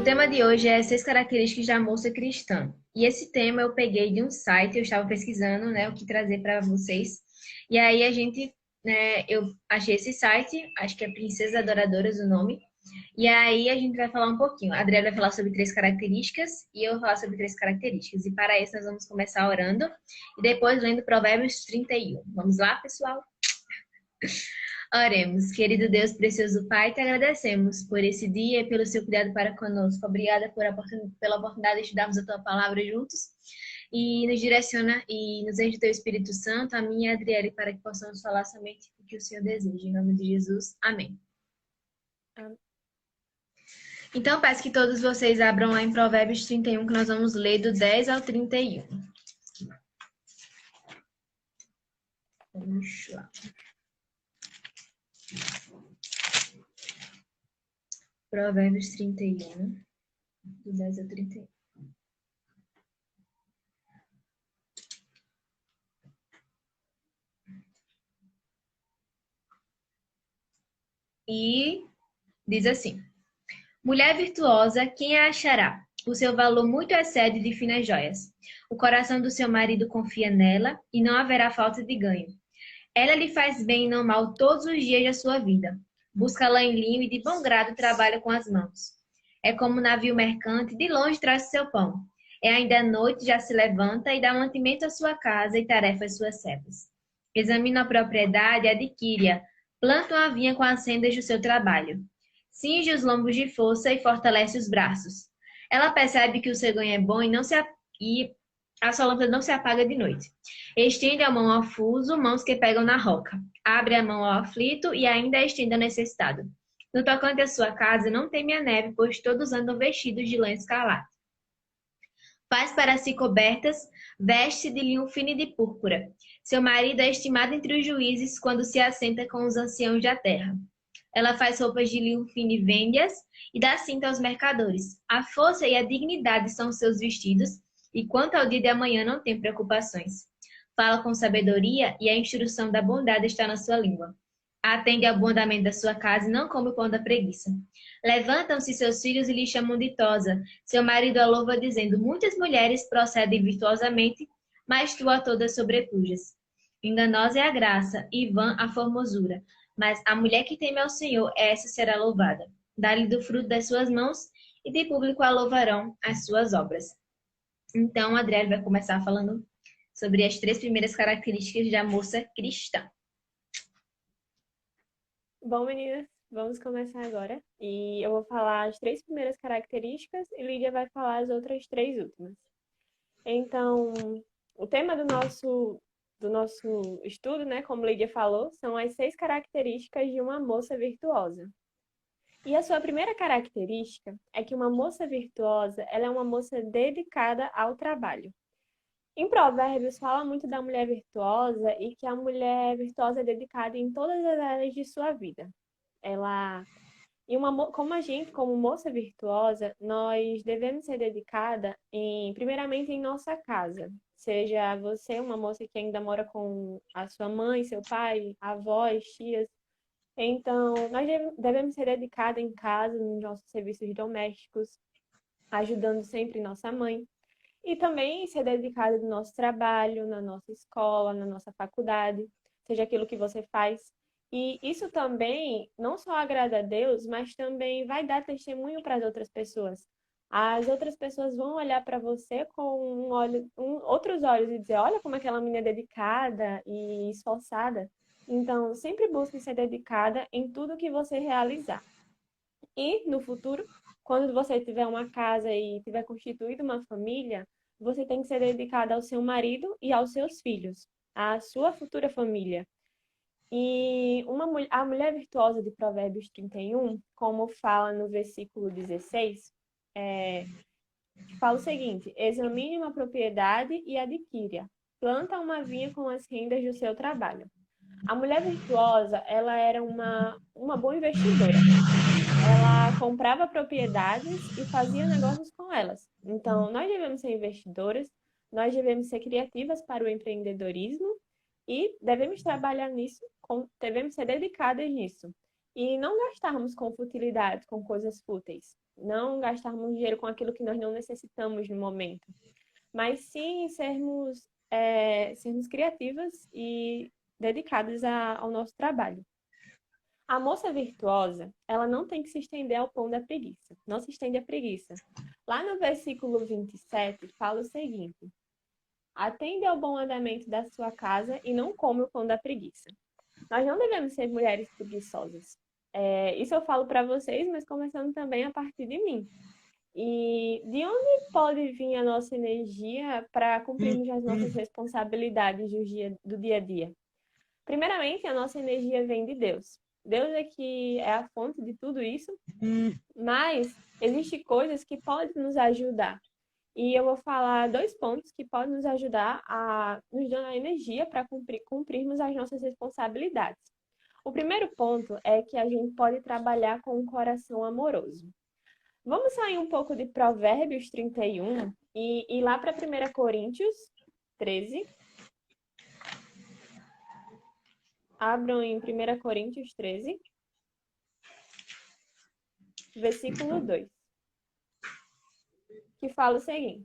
tema de hoje é 6 características da moça cristã. E esse tema eu peguei de um site, eu estava pesquisando, né, o que trazer para vocês. E aí eu achei esse site, acho que é Princesa Adoradoras o nome. E aí a gente vai falar um pouquinho. A Adriana vai falar sobre 3 características e eu vou falar sobre 3 características. E para isso nós vamos começar orando e depois lendo Provérbios 31. Vamos lá, pessoal? Oremos, querido Deus, precioso Pai, te agradecemos por esse dia e pelo seu cuidado para conosco. Obrigada pela oportunidade de estudarmos a tua palavra juntos. E nos direciona e nos enche do teu Espírito Santo, a mim e a Adriele, para que possamos falar somente o que o Senhor deseja. Em nome de Jesus, amém. Amém. Então, peço que todos vocês abram lá em Provérbios 31, que nós vamos ler do 10 ao 31. Vamos lá. Provérbios 31, do 10 ao 31. E diz assim: Mulher virtuosa, quem a achará? O seu valor muito excede de finas joias. O coração do seu marido confia nela e não haverá falta de ganho. Ela lhe faz bem e não mal todos os dias da sua vida. Busca lã em linho e de bom grado trabalha com as mãos. É como um navio mercante, de longe traz o seu pão. É ainda à noite, já se levanta e dá mantimento à sua casa e tarefa às suas servas. Examina a propriedade e adquire-a. Planta uma vinha com as rendas do seu trabalho. Cinge os lombos de força e fortalece os braços. Ela percebe que o seu ganho é bom e a sua lâmpada não se apaga de noite. Estende a mão ao fuso, mãos que pegam na roca. Abre a mão ao aflito e ainda estende ao necessitado. No tocante à sua casa, não teme a neve, pois todos andam vestidos de lã escarlate. Faz para si cobertas, veste de linho fino e de púrpura. Seu marido é estimado entre os juízes quando se assenta com os anciãos da terra. Ela faz roupas de linho fino e vende-as e dá cinta aos mercadores. A força e a dignidade são seus vestidos, e quanto ao dia de amanhã não tem preocupações. Fala com sabedoria e a instrução da bondade está na sua língua. Atende ao bom andamento da sua casa e não come o pão da preguiça. Levantam-se seus filhos e lhe chamam ditosa. Seu marido a louva dizendo, muitas mulheres procedem virtuosamente, mas tu a todas sobrepujas. Enganosa é a graça e vã a formosura. Mas a mulher que teme ao Senhor, essa será louvada. Dá-lhe do fruto das suas mãos, e de público a louvarão as suas obras. Então, a Adriele vai começar falando sobre as 3 primeiras características da moça cristã. Bom, meninas, vamos começar agora. E eu vou falar as 3 primeiras características e Lídia vai falar as outras 3 últimas. Então, o tema do nosso estudo, né, como Lídia falou, são as 6 características de uma moça virtuosa. E a sua primeira característica é que uma moça virtuosa, ela é uma moça dedicada ao trabalho. Em Provérbios fala muito da mulher virtuosa e que a mulher virtuosa é dedicada em todas as áreas de sua vida. Ela como a gente, como moça virtuosa, nós devemos ser dedicada primeiramente em nossa casa. Seja você uma moça que ainda mora com a sua mãe, seu pai, avós, tias. Então, nós devemos ser dedicadas em casa, nos nossos serviços domésticos, ajudando sempre nossa mãe. E também ser dedicada no nosso trabalho, na nossa escola, na nossa faculdade, seja aquilo que você faz. E isso também não só agrada a Deus, mas também vai dar testemunho para as outras pessoas. As outras pessoas vão olhar para você com outros olhos e dizer, olha como aquela menina é dedicada e esforçada. Então, sempre busque ser dedicada em tudo que você realizar. E no futuro, quando você tiver uma casa e tiver constituído uma família, você tem que ser dedicada ao seu marido e aos seus filhos, à sua futura família. E a mulher virtuosa de Provérbios 31, como fala no versículo 16, fala o seguinte: examine uma propriedade e adquire-a. Planta uma vinha com as rendas do seu trabalho. A mulher virtuosa, ela era uma boa investidora. Ela comprava propriedades e fazia negócios com elas. Então, nós devemos ser investidoras, nós devemos ser criativas para o empreendedorismo e devemos trabalhar nisso, devemos ser dedicadas nisso. e não gastarmos com futilidades, com coisas fúteis. Não gastarmos dinheiro com aquilo que nós não necessitamos no momento. Mas sim sermos criativas e dedicadas ao nosso trabalho. A moça virtuosa, ela não tem que se estender ao pão da preguiça. Não se estende à preguiça. Lá no versículo 27, fala o seguinte: atende ao bom andamento da sua casa e não come o pão da preguiça. Nós não devemos ser mulheres preguiçosas. Isso eu falo para vocês, mas começando também a partir de mim. E de onde pode vir a nossa energia para cumprirmos as nossas responsabilidades do dia a dia? Primeiramente, a nossa energia vem de Deus. Deus é que é a fonte de tudo isso, mas existem coisas que podem nos ajudar. E eu vou falar 2 pontos que podem nos ajudar a nos dar energia para cumprirmos as nossas responsabilidades. O primeiro ponto é que a gente pode trabalhar com um coração amoroso. Vamos sair um pouco de Provérbios 31 e ir lá para 1 Coríntios 13. Abram em 1 Coríntios 13, versículo 2, que fala o seguinte: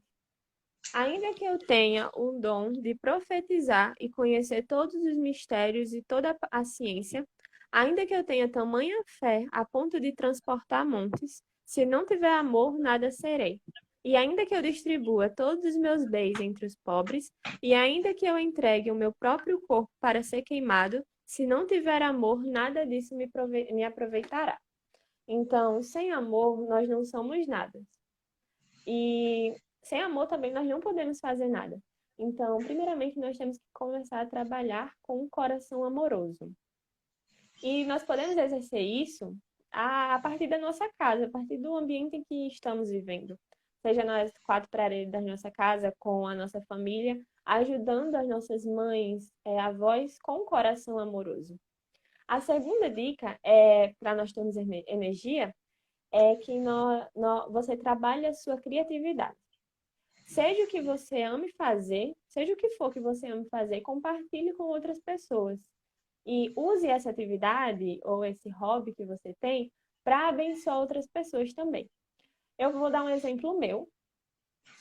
ainda que eu tenha o dom de profetizar e conhecer todos os mistérios e toda a ciência, ainda que eu tenha tamanha fé a ponto de transportar montes, se não tiver amor, nada serei. E ainda que eu distribua todos os meus bens entre os pobres, e ainda que eu entregue o meu próprio corpo para ser queimado, se não tiver amor, nada disso me aproveitará. Então, sem amor, nós não somos nada. E sem amor também nós não podemos fazer nada. Então, primeiramente, nós temos que começar a trabalhar com um coração amoroso. E nós podemos exercer isso a partir da nossa casa, a partir do ambiente em que estamos vivendo. Seja nas 4 paredes da nossa casa, com a nossa família, ajudando as nossas mães, avós, com um coração amoroso. A segunda dica para nós termos energia é que você trabalhe a sua criatividade. Seja o que você ame fazer, seja o que for que você ame fazer, compartilhe com outras pessoas. E use essa atividade ou esse hobby que você tem para abençoar outras pessoas também. Eu vou dar um exemplo meu,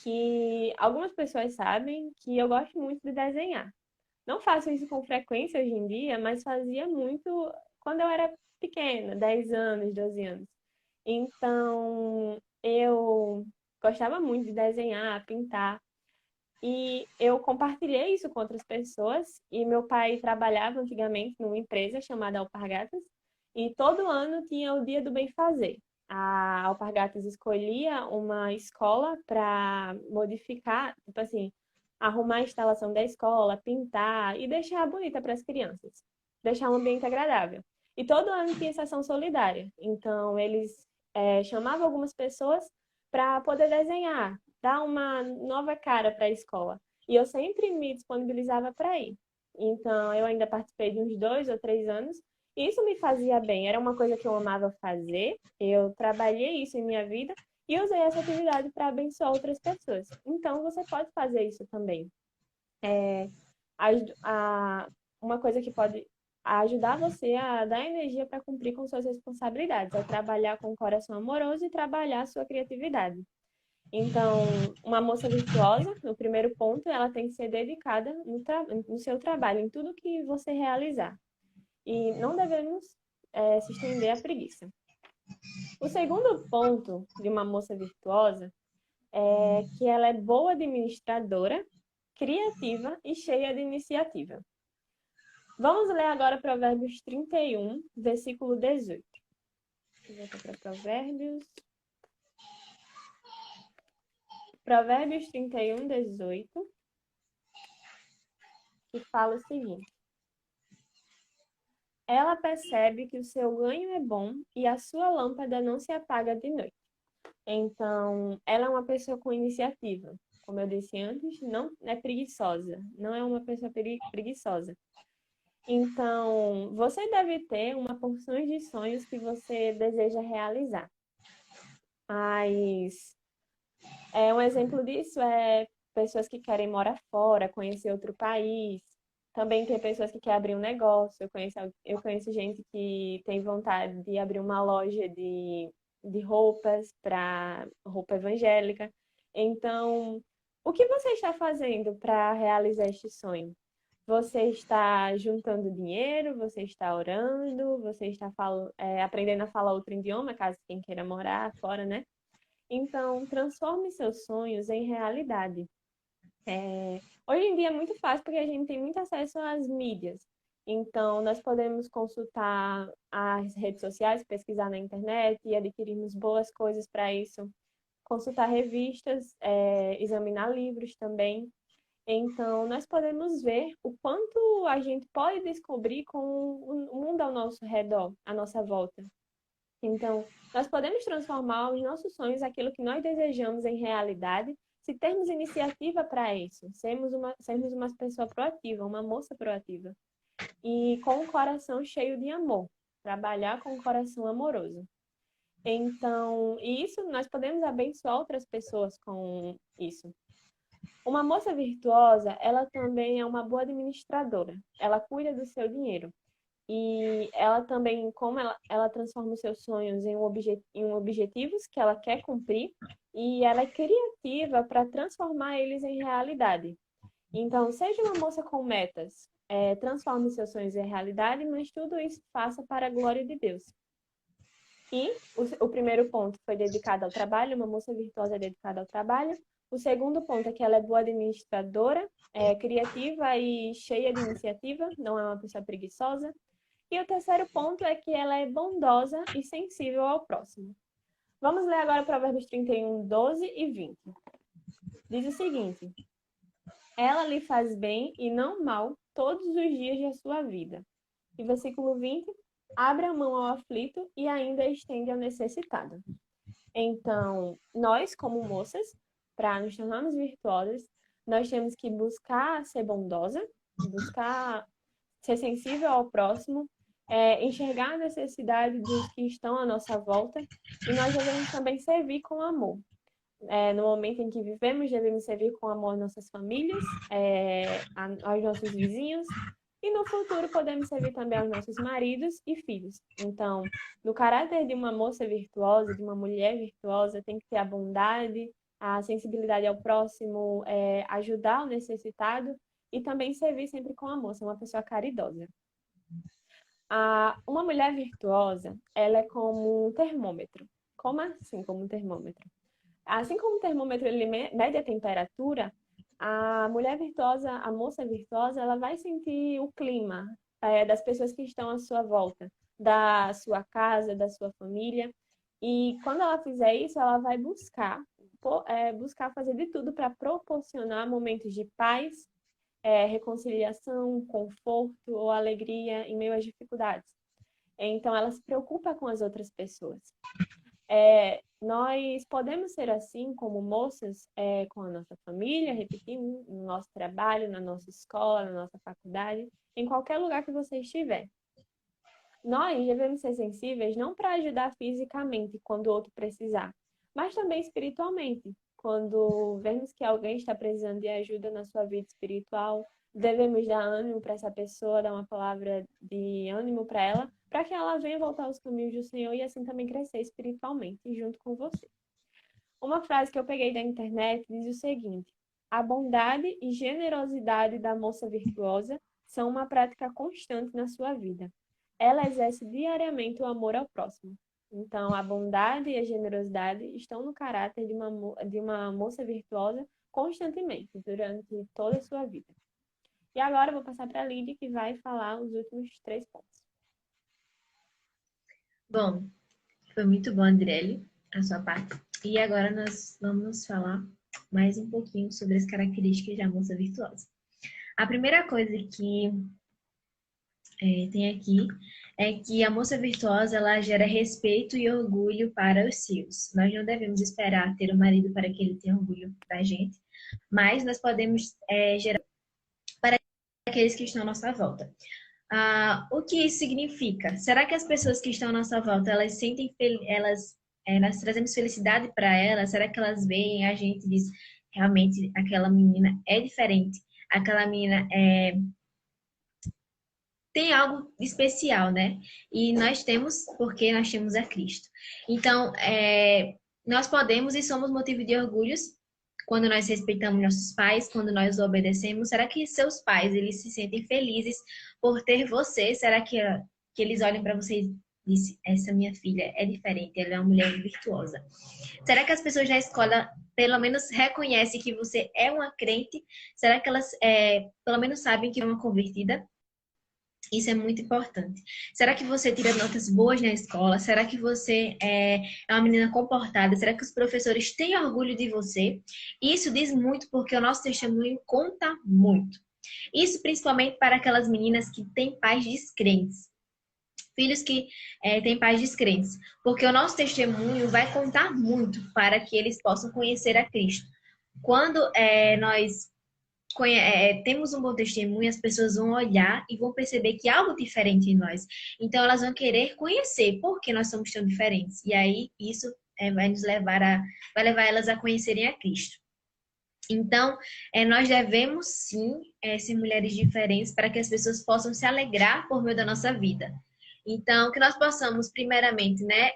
que algumas pessoas sabem que eu gosto muito de desenhar. Não faço isso com frequência hoje em dia, mas fazia muito quando eu era pequena, 10 anos, 12 anos. Então, eu gostava muito de desenhar, pintar. E eu compartilhei isso com outras pessoas. E meu pai trabalhava antigamente numa empresa chamada Alpargatas. E todo ano tinha o Dia do Bem Fazer. A Alpargatas escolhia uma escola para modificar, tipo assim, arrumar a instalação da escola, pintar e deixar bonita para as crianças. Deixar um ambiente agradável. E todo ano tinha sessão solidária. Então, eles chamavam algumas pessoas para poder desenhar, dar uma nova cara para a escola. E eu sempre me disponibilizava para ir. Então, eu ainda participei de uns 2 ou 3 anos. E isso me fazia bem. Era uma coisa que eu amava fazer. Eu trabalhei isso em minha vida e usei essa atividade para abençoar outras pessoas. Então, você pode fazer isso também. É, uma coisa que pode ajudar você a dar energia para cumprir com suas responsabilidades, é trabalhar com o coração amoroso e trabalhar a sua criatividade. Então, uma moça virtuosa, no primeiro ponto, ela tem que ser dedicada no seu trabalho, em tudo que você realizar. E não devemos se estender à preguiça. O segundo ponto de uma moça virtuosa é que ela é boa administradora, criativa e cheia de iniciativa. Vamos ler agora Provérbios 31, versículo 18. Vou voltar para Provérbios. Provérbios 31, 18, que fala o seguinte: ela percebe que o seu ganho é bom e a sua lâmpada não se apaga de noite. Então, ela é uma pessoa com iniciativa. Como eu disse antes, não é preguiçosa. Não é uma pessoa preguiçosa. Então, você deve ter uma porção de sonhos que você deseja realizar. Mas um exemplo disso é pessoas que querem morar fora, conhecer outro país. Também tem pessoas que querem abrir um negócio. Eu conheço gente que tem vontade de abrir uma loja de roupas para roupa evangélica. Então, o que você está fazendo para realizar este sonho? Você está juntando dinheiro? Você está orando? Você está aprendendo a falar outro idioma, caso quem queira morar fora, né? Então, transforme seus sonhos em realidade. Hoje em dia é muito fácil porque a gente tem muito acesso às mídias. Então, nós podemos consultar as redes sociais, pesquisar na internet e adquirirmos boas coisas para isso. Consultar revistas, examinar livros também. Então, nós podemos ver o quanto a gente pode descobrir com o mundo ao nosso redor, à nossa volta. Então, nós podemos transformar os nossos sonhos, aquilo que nós desejamos, em realidade, se termos iniciativa para isso, sermos uma pessoa proativa, uma moça proativa, e com um coração cheio de amor, trabalhar com um coração amoroso. Então, isso nós podemos abençoar outras pessoas com isso. Uma moça virtuosa, ela também é uma boa administradora. Ela cuida do seu dinheiro. E ela também, como ela transforma os seus sonhos em objetivos que ela quer cumprir, e ela é criativa para transformar eles em realidade. Então, seja uma moça com metas, transforme seus sonhos em realidade, mas tudo isso faça para a glória de Deus. E o primeiro ponto foi dedicado ao trabalho, uma moça virtuosa é dedicada ao trabalho. O segundo ponto é que ela é boa administradora, criativa e cheia de iniciativa, não é uma pessoa preguiçosa. E o terceiro ponto é que ela é bondosa e sensível ao próximo. Vamos ler agora Provérbios 31, 12 e 20. Diz o seguinte: ela lhe faz bem e não mal todos os dias da sua vida. E versículo 20: abre a mão ao aflito e ainda estende ao necessitado. Então, nós, como moças, para nos tornarmos virtuosas, nós temos que buscar ser bondosa, buscar ser sensível ao próximo, enxergar a necessidade dos que estão à nossa volta, e nós devemos também servir com amor. No momento em que vivemos, devemos servir com amor às nossas famílias, aos nossos vizinhos, e no futuro podemos servir também aos nossos maridos e filhos. Então, no caráter de uma moça virtuosa, de uma mulher virtuosa, tem que ter a bondade, a sensibilidade ao próximo, ajudar o necessitado e também servir sempre com amor, ser uma pessoa caridosa. Uma mulher virtuosa, ela é como um termômetro. Como assim, como um termômetro? Assim como o termômetro ele mede a temperatura, a mulher virtuosa, a moça virtuosa, ela vai sentir o clima das pessoas que estão à sua volta, da sua casa, da sua família. E quando ela fizer isso, ela vai buscar fazer de tudo para proporcionar momentos de paz, reconciliação, conforto ou alegria em meio às dificuldades. Então, ela se preocupa com as outras pessoas. Nós podemos ser assim como moças com a nossa família, repetindo, no nosso trabalho, na nossa escola, na nossa faculdade, em qualquer lugar que você estiver. Nós devemos ser sensíveis não para ajudar fisicamente quando o outro precisar, mas também espiritualmente. Quando vemos que alguém está precisando de ajuda na sua vida espiritual, devemos dar ânimo para essa pessoa, dar uma palavra de ânimo para ela, para que ela venha voltar aos caminhos do Senhor e assim também crescer espiritualmente junto com você. Uma frase que eu peguei da internet diz o seguinte: a bondade e generosidade da moça virtuosa são uma prática constante na sua vida. Ela exerce diariamente o amor ao próximo. Então, a bondade e a generosidade estão no caráter de uma moça virtuosa constantemente, durante toda a sua vida. E agora eu vou passar para a Lídia, que vai falar os últimos 3 pontos. Bom, foi muito bom, Andrelli, a sua parte. E agora nós vamos falar mais um pouquinho sobre as características da moça virtuosa. A primeira coisa que tem aqui é que a moça virtuosa ela gera respeito e orgulho para os seus. Nós não devemos esperar ter um marido para que ele tenha orgulho da gente, mas nós podemos gerar para aqueles que estão à nossa volta. O que isso significa? Será que as pessoas que estão à nossa volta elas sentem nós trazemos felicidade para elas? Será que elas veem a gente e diz realmente aquela menina é diferente? Aquela menina tem algo especial, né? E nós temos porque nós temos a Cristo. Então, nós podemos e somos motivo de orgulhos quando nós respeitamos nossos pais, quando nós obedecemos. Será que seus pais, eles se sentem felizes por ter você? Será que eles olham para você e dizem, essa minha filha é diferente, ela é uma mulher virtuosa? Será que as pessoas na escola pelo menos reconhecem que você é uma crente? Será que elas pelo menos sabem que é uma convertida? Isso é muito importante. Será que você tira notas boas na escola? Será que você é uma menina comportada? Será que os professores têm orgulho de você? Isso diz muito porque o nosso testemunho conta muito. Isso principalmente para aquelas meninas que têm pais descrentes. Filhos que têm pais descrentes. Porque o nosso testemunho vai contar muito para que eles possam conhecer a Cristo. Quando nós temos um bom testemunho, as pessoas vão olhar e vão perceber que há algo diferente em nós. Então, elas vão querer conhecer por que nós somos tão diferentes. E aí, isso vai levar elas a conhecerem a Cristo. Então, nós devemos sim ser mulheres diferentes para que as pessoas possam se alegrar por meio da nossa vida. Então, que nós possamos, primeiramente, né,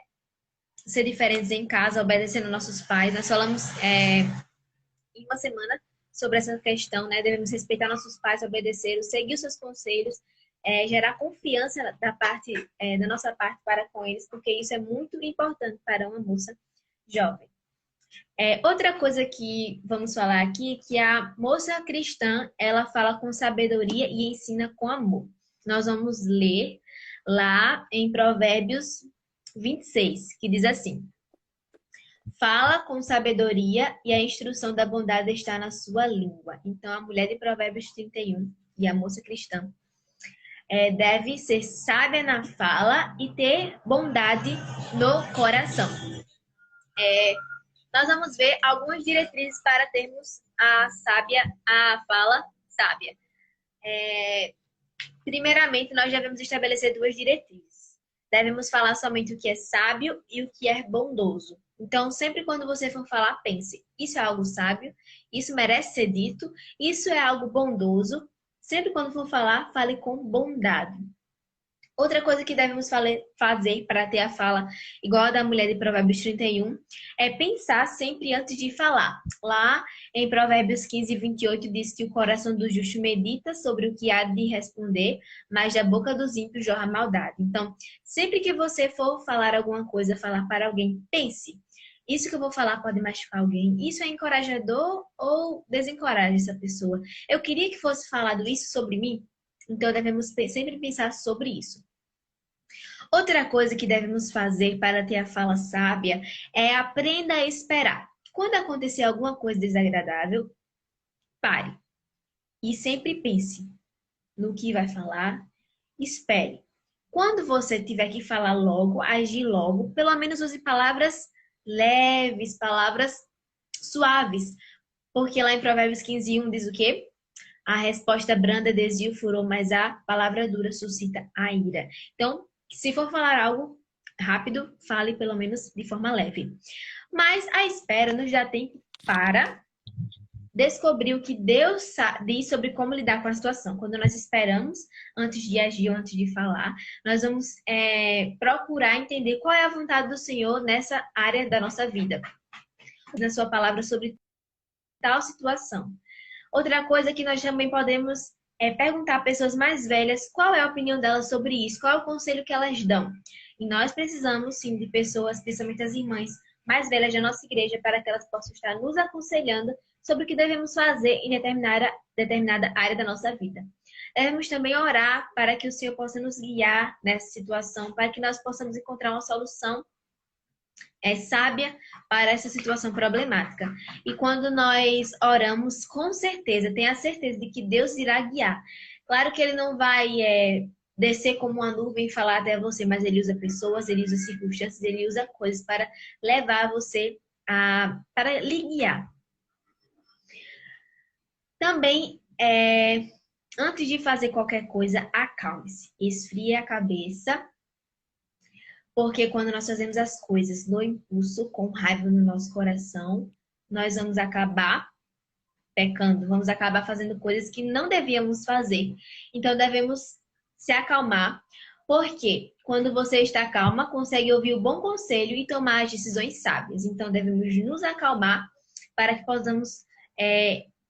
ser diferentes em casa, obedecendo nossos pais. Nós falamos em uma semana sobre essa questão, né? Devemos respeitar nossos pais, obedecer, seguir os seus conselhos, gerar confiança da nossa parte para com eles, porque isso é muito importante para uma moça jovem. Outra coisa que vamos falar aqui é que a moça cristã, ela fala com sabedoria e ensina com amor. Nós vamos ler lá em Provérbios 26, que diz assim: fala com sabedoria e a instrução da bondade está na sua língua. Então, a mulher de Provérbios 31 e a moça cristã deve ser sábia na fala e ter bondade no coração. Nós vamos ver algumas diretrizes para termos a fala sábia. Primeiramente, nós devemos estabelecer duas diretrizes. Devemos falar somente o que é sábio e o que é bondoso. Então, sempre quando você for falar, pense, isso é algo sábio, isso merece ser dito, isso é algo bondoso. Sempre quando for falar, fale com bondade. Outra coisa que devemos fazer para ter a fala igual a da mulher de Provérbios 31 é pensar sempre antes de falar. Lá em Provérbios 15, 28 diz que o coração do justo medita sobre o que há de responder, mas da boca dos ímpios jorra maldade. Então, sempre que você for falar alguma coisa, falar para alguém, pense. Isso que eu vou falar pode machucar alguém? Isso é encorajador ou desencoraja essa pessoa? Eu queria que fosse falado isso sobre mim? Então, devemos sempre pensar sobre isso. Outra coisa que devemos fazer para ter a fala sábia é aprenda a esperar. Quando acontecer alguma coisa desagradável, pare. E sempre pense no que vai falar, espere. Quando você tiver que falar logo, agir logo, pelo menos use palavras leves, palavras suaves. Porque lá em Provérbios 15, 1 diz o quê? A resposta branda desvia o furor, mas a palavra dura suscita a ira. Então, se for falar algo rápido, fale pelo menos de forma leve. Mas a espera nos dá tempo para descobrir o que Deus diz sobre como lidar com a situação. Quando nós esperamos, antes de agir ou antes de falar, nós vamos procurar entender qual é a vontade do Senhor nessa área da nossa vida. Na sua palavra sobre tal situação. Outra coisa que nós também podemos perguntar a pessoas mais velhas qual é a opinião delas sobre isso, qual é o conselho que elas dão. E nós precisamos, sim, de pessoas, principalmente as irmãs mais velhas da nossa igreja, para que elas possam estar nos aconselhando sobre o que devemos fazer em determinada área da nossa vida. Devemos também orar para que o Senhor possa nos guiar nessa situação, para que nós possamos encontrar uma solução sábia para essa situação problemática. E quando nós oramos, com certeza, tenha a certeza de que Deus irá guiar. Claro que Ele não vai descer como uma nuvem e falar até você, mas Ele usa pessoas, Ele usa circunstâncias, Ele usa coisas para levar você para lhe guiar. Também, antes de fazer qualquer coisa, acalme-se, esfrie a cabeça. Porque quando nós fazemos as coisas no impulso, com raiva no nosso coração, nós vamos acabar pecando, vamos acabar fazendo coisas que não devíamos fazer. Então, devemos se acalmar, porque quando você está calma, consegue ouvir o bom conselho e tomar as decisões sábias. Então, devemos nos acalmar para que possamos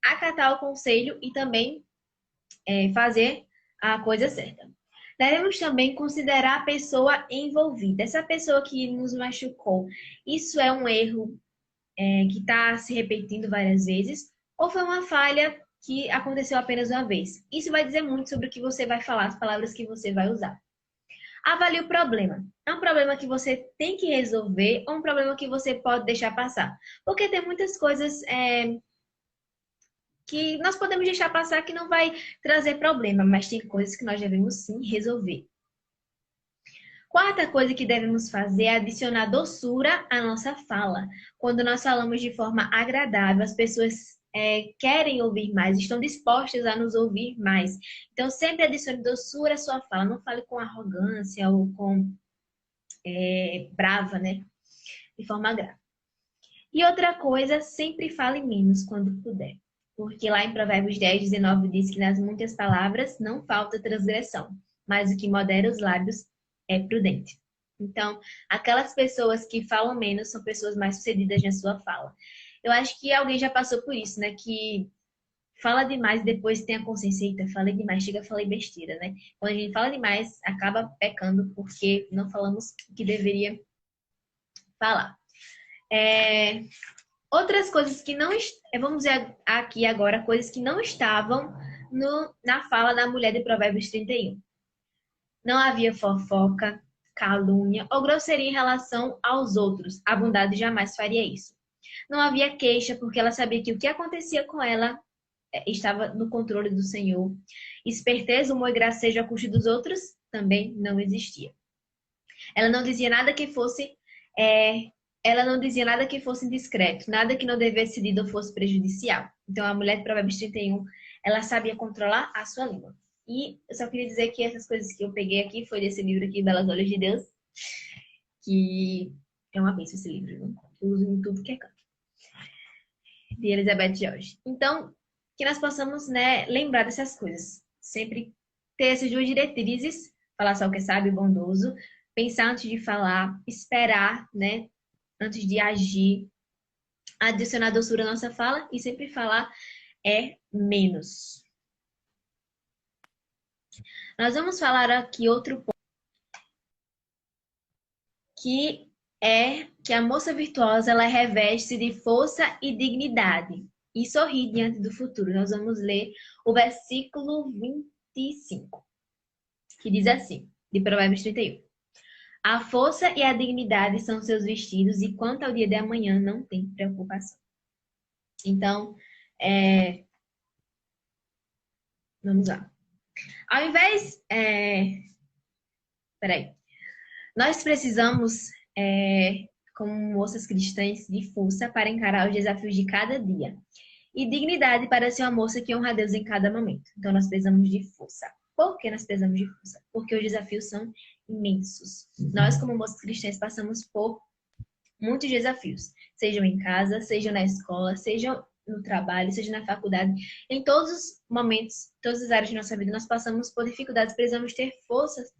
acatar o conselho e também fazer a coisa certa. Devemos também considerar a pessoa envolvida, essa pessoa que nos machucou. Isso é um erro que está se repetindo várias vezes, ou foi uma falha que aconteceu apenas uma vez? Isso vai dizer muito sobre o que você vai falar, as palavras que você vai usar. Avalie o problema. É um problema que você tem que resolver ou um problema que você pode deixar passar? Porque tem muitas coisas que nós podemos deixar passar que não vai trazer problema, mas tem coisas que nós devemos sim resolver. Quarta coisa que devemos fazer é adicionar doçura à nossa fala. Quando nós falamos de forma agradável, as pessoas querem ouvir mais, estão dispostas a nos ouvir mais. Então, sempre adicione doçura à sua fala. Não fale com arrogância ou com brava, né? De forma grave. E outra coisa, sempre fale menos quando puder. Porque lá em Provérbios 10, 19 diz que nas muitas palavras não falta transgressão, mas o que modera os lábios é prudente. Então, aquelas pessoas que falam menos são pessoas mais sucedidas na sua fala. Eu acho que alguém já passou por isso, né? Que fala demais e depois tem a consciência, eita, falei demais, chega, falei besteira, né? Quando a gente fala demais, acaba pecando porque não falamos o que deveria falar. Outras coisas que não... Vamos ver aqui agora coisas que não estavam na fala da mulher de Provérbios 31. Não havia fofoca, calúnia ou grosseria em relação aos outros. A bondade jamais faria isso. Não havia queixa, porque ela sabia que o que acontecia com ela estava no controle do Senhor. Esperteza, humor e gracejo a custo dos outros também não existia. Ela não dizia nada que fosse indiscreto, nada que não devesse ser dito ou fosse prejudicial. Então, a mulher de Provérbios 31, ela sabia controlar a sua língua. E eu só queria dizer que essas coisas que eu peguei aqui foi desse livro aqui, Belas Olhos de Deus, que é uma bênção esse livro, né? Eu uso em tudo que é canto. De Elizabeth George. Então, que nós possamos, né, lembrar dessas coisas. Sempre ter essas duas diretrizes, falar só o que é sábio e bondoso, pensar antes de falar, esperar, né, antes de agir, adicionar doçura à nossa fala e sempre falar menos. Nós vamos falar aqui outro ponto, que é que a moça virtuosa, ela reveste de força e dignidade e sorri diante do futuro. Nós vamos ler o versículo 25, que diz assim, de Provérbios 31. A força e a dignidade são seus vestidos e quanto ao dia de amanhã não tem preocupação. Então, vamos lá. Ao invés... Peraí. Nós precisamos, como moças cristãs, de força para encarar os desafios de cada dia. E dignidade para ser uma moça que honra a Deus em cada momento. Então, nós precisamos de força. Por que nós precisamos de força? Porque os desafios são imensos. Nós, como moças cristãs, passamos por muitos desafios. Sejam em casa, sejam na escola, sejam no trabalho, seja na faculdade. Em todos os momentos, todas as áreas de nossa vida, nós passamos por dificuldades. Precisamos ter forças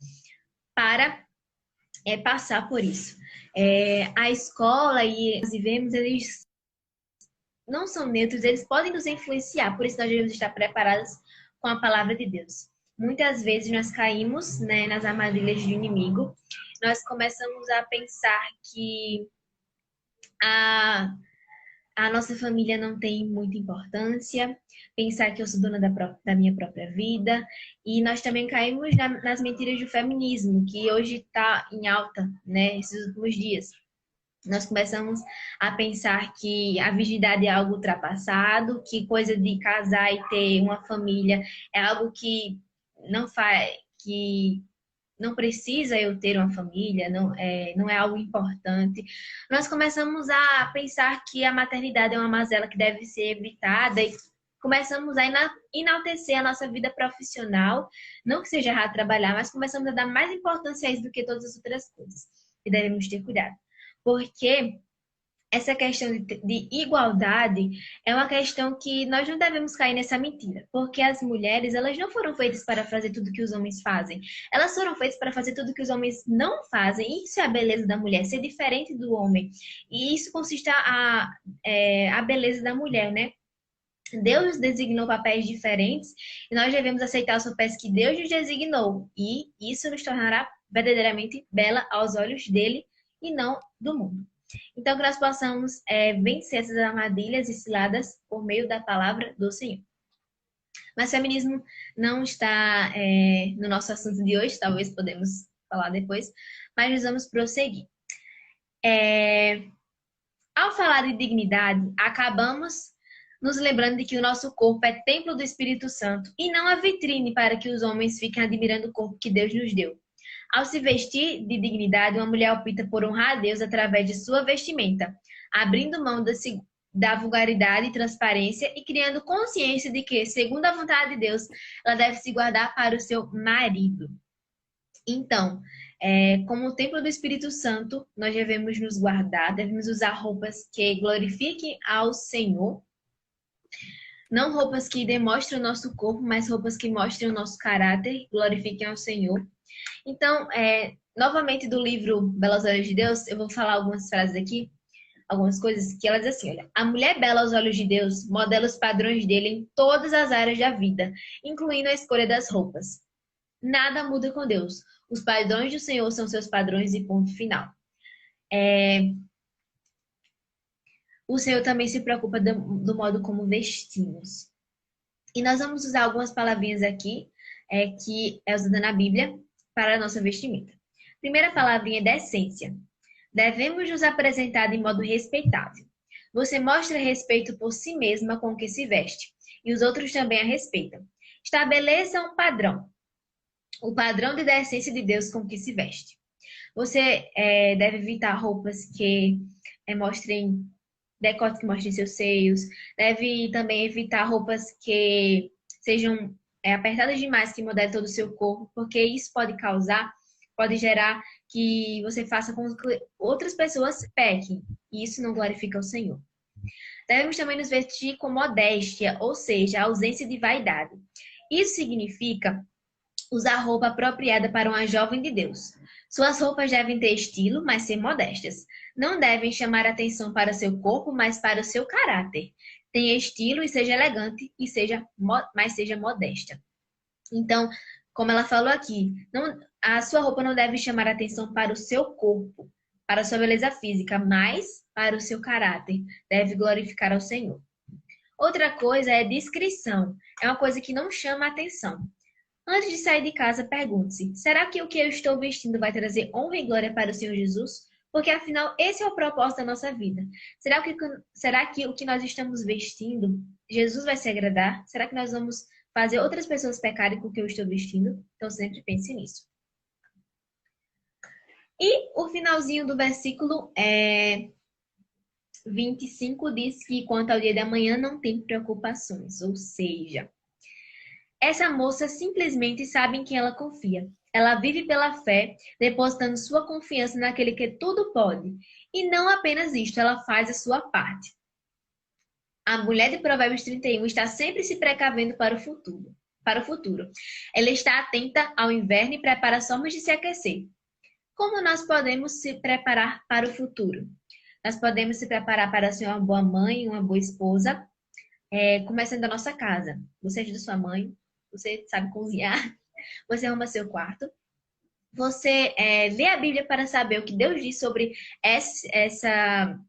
para passar por isso. A escola e nós vivemos, eles não são neutros, eles podem nos influenciar, por isso nós devemos estar preparados com a palavra de Deus. Muitas vezes nós caímos, né, nas armadilhas do inimigo, nós começamos a pensar que a nossa família não tem muita importância, pensar que eu sou dona da minha própria vida. E nós também caímos nas mentiras do feminismo, que hoje está em alta, né, esses últimos dias. Nós começamos a pensar que a virgindade é algo ultrapassado, que coisa de casar e ter uma família é algo que não precisa eu ter uma família, não é algo importante. Nós começamos a pensar que a maternidade é uma mazela que deve ser evitada e começamos a enaltecer a nossa vida profissional. Não que seja errado trabalhar, mas começamos a dar mais importância a isso do que todas as outras coisas. E devemos ter cuidado. Porque essa questão de igualdade é uma questão que nós não devemos cair nessa mentira, porque as mulheres, elas não foram feitas para fazer tudo que os homens fazem. Elas foram feitas para fazer tudo que os homens não fazem. Isso é a beleza da mulher, ser diferente do homem. E isso consiste a beleza da mulher, né? Deus nos designou papéis diferentes e nós devemos aceitar os papéis que Deus nos designou. E isso nos tornará verdadeiramente bela aos olhos dele e não do mundo. Então, que nós possamos vencer essas armadilhas e ciladas por meio da palavra do Senhor. Mas feminismo não está no nosso assunto de hoje, talvez podemos falar depois, mas nós vamos prosseguir. Ao falar de dignidade, acabamos nos lembrando de que o nosso corpo é templo do Espírito Santo e não a vitrine para que os homens fiquem admirando o corpo que Deus nos deu. Ao se vestir de dignidade, uma mulher opta por honrar a Deus através de sua vestimenta, abrindo mão da vulgaridade e transparência e criando consciência de que, segundo a vontade de Deus, ela deve se guardar para o seu marido. Então, como o templo do Espírito Santo, nós devemos nos guardar, devemos usar roupas que glorifiquem ao Senhor. Não roupas que demonstrem o nosso corpo, mas roupas que mostrem o nosso caráter, glorifiquem ao Senhor. Então, novamente do livro Belas Olhos de Deus, eu vou falar algumas frases aqui, algumas coisas que ela diz assim, olha, a mulher bela aos olhos de Deus modela os padrões dele em todas as áreas da vida, incluindo a escolha das roupas. Nada muda com Deus. Os padrões do Senhor são seus padrões e ponto final. O Senhor também se preocupa do modo como vestimos. E nós vamos usar algumas palavrinhas aqui, que é usada na Bíblia, para a nossa vestimenta. Primeira palavrinha é decência. Devemos nos apresentar de modo respeitável. Você mostra respeito por si mesma com o que se veste, e os outros também a respeitam. Estabeleça um padrão. O padrão de decência de Deus com o que se veste. Você deve evitar roupas que mostrem decotes que mostrem seus seios. Deve também evitar roupas que sejam apertadas demais, que modelem todo o seu corpo, porque isso pode gerar que você faça com que outras pessoas pequem, e isso não glorifica o Senhor. Devemos também nos vestir com modéstia, ou seja, a ausência de vaidade. Isso significa usar roupa apropriada para uma jovem de Deus. Suas roupas devem ter estilo, mas ser modestas. Não devem chamar atenção para seu corpo, mas para o seu caráter. Tenha estilo e seja elegante, mas seja modesta. Então, como ela falou aqui, a sua roupa não deve chamar atenção para o seu corpo, para a sua beleza física, mas para o seu caráter. Deve glorificar ao Senhor. Outra coisa é discrição. É uma coisa que não chama atenção. Antes de sair de casa, pergunte-se: será que o que eu estou vestindo vai trazer honra e glória para o Senhor Jesus? Porque afinal, esse é o propósito da nossa vida. Será que o que nós estamos vestindo, Jesus vai se agradar? Será que nós vamos fazer outras pessoas pecarem com o que eu estou vestindo? Então sempre pense nisso. E o finalzinho do versículo 25 diz que quanto ao dia de amanhã não tem preocupações. Ou seja, essa moça simplesmente sabe em quem ela confia. Ela vive pela fé, depositando sua confiança naquele que tudo pode. E não apenas isto, ela faz a sua parte. A mulher de Provérbios 31 está sempre se precavendo para o futuro. Ela está atenta ao inverno e prepara formas de se aquecer. Como nós podemos se preparar para o futuro? Nós podemos se preparar para ser uma boa mãe, uma boa esposa, começando da nossa casa. Você ajuda sua mãe, você sabe cozinhar, você arruma seu quarto. Você lê a Bíblia para saber o que Deus diz sobre essas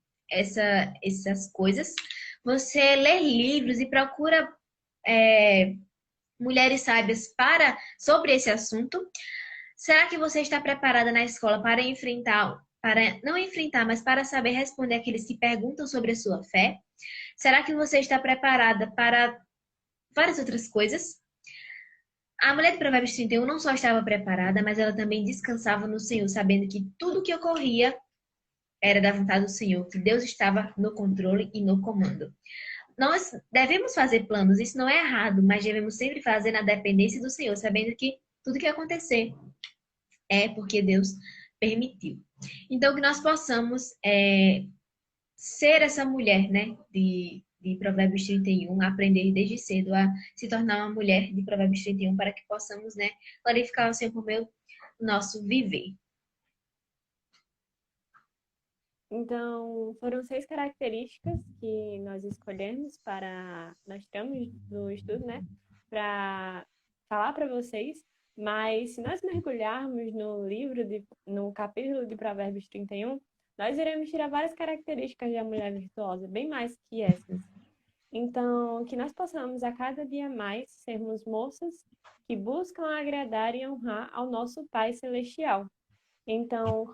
coisas. Você lê livros e procura mulheres sábias sobre esse assunto. Será que você está preparada na escola para não enfrentar, mas para saber responder aqueles que perguntam sobre a sua fé? Será que você está preparada para várias outras coisas? A mulher de Provérbios 31 não só estava preparada, mas ela também descansava no Senhor, sabendo que tudo o que ocorria era da vontade do Senhor, que Deus estava no controle e no comando. Nós devemos fazer planos, isso não é errado, mas devemos sempre fazer na dependência do Senhor, sabendo que tudo que acontecer é porque Deus permitiu. Então, que nós possamos ser essa mulher, né, de Provérbios 31, aprender desde cedo a se tornar uma mulher de Provérbios 31, para que possamos, né, glorificar o Senhor por meio do nosso viver. Então, foram 6 características que nós escolhemos para. Nós estamos no estudo, né? Para falar para vocês. Mas se nós mergulharmos no capítulo de Provérbios 31, nós iremos tirar várias características da mulher virtuosa, bem mais que essas. Então, que nós possamos a cada dia mais sermos moças que buscam agradar e honrar ao nosso Pai Celestial. Então,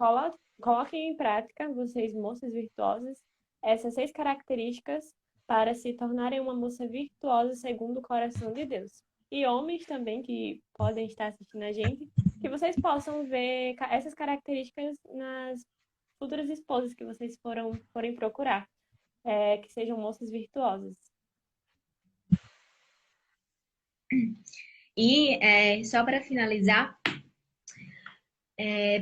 coloquem em prática, vocês, moças virtuosas, essas 6 características para se tornarem uma moça virtuosa segundo o coração de Deus. E homens também que podem estar assistindo a gente, que vocês possam ver essas características nas futuras esposas que vocês forem procurar, que sejam moças virtuosas. E só para finalizar,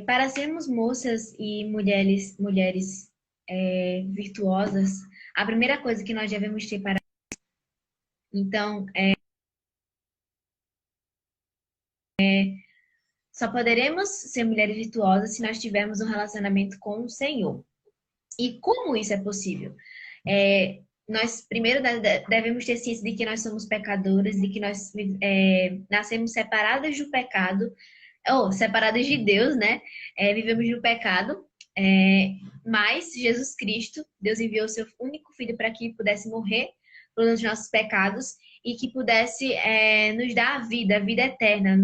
para sermos moças e mulheres virtuosas, a primeira coisa que nós devemos ter para. Então, só poderemos ser mulheres virtuosas se nós tivermos um relacionamento com o Senhor. E como isso é possível? Nós primeiro devemos ter ciência de que nós somos pecadoras, de que nós nascemos separadas do pecado, ou separadas de Deus, né? Vivemos no pecado, mas Jesus Cristo, Deus enviou o seu único filho para que pudesse morrer pelos nossos pecados e que pudesse nos dar a vida eterna,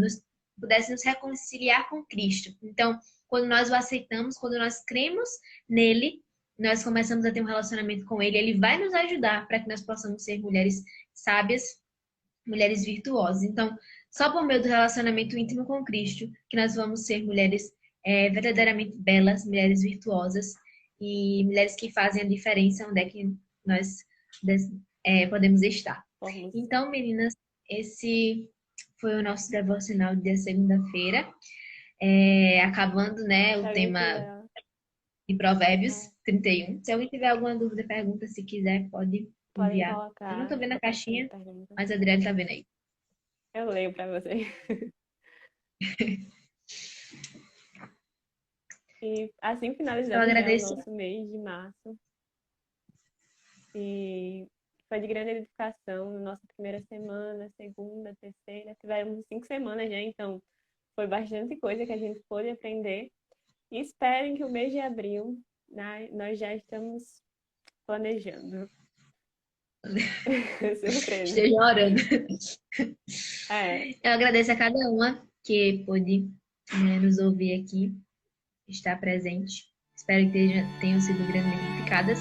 pudesse nos reconciliar com Cristo. Então, quando nós o aceitamos, quando nós cremos nele, nós começamos a ter um relacionamento com ele, ele vai nos ajudar para que nós possamos ser mulheres sábias, mulheres virtuosas. Então, só por meio do relacionamento íntimo com Cristo que nós vamos ser mulheres verdadeiramente belas, mulheres virtuosas e mulheres que fazem a diferença onde é que nós podemos estar. Então, meninas, esse foi o nosso devocional de segunda-feira, acabando, né, o tema de Provérbios 31. Se alguém tiver alguma dúvida, pergunta, se quiser, pode enviar. Colocar. Eu não tô vendo a caixinha, mas a Adriana tá vendo aí. Eu leio para você. E assim finalizamos o nosso mês de março. E foi de grande edificação. Nossa primeira semana, segunda, terceira. Tivemos 5 semanas já, então foi bastante coisa que a gente pôde aprender. E esperem que o mês de abril, né, nós já estamos planejando. Surpresa. Esteja orando. Eu agradeço a cada uma que pôde nos ouvir aqui, estar presente. Espero que tenham sido grandemente edificadas.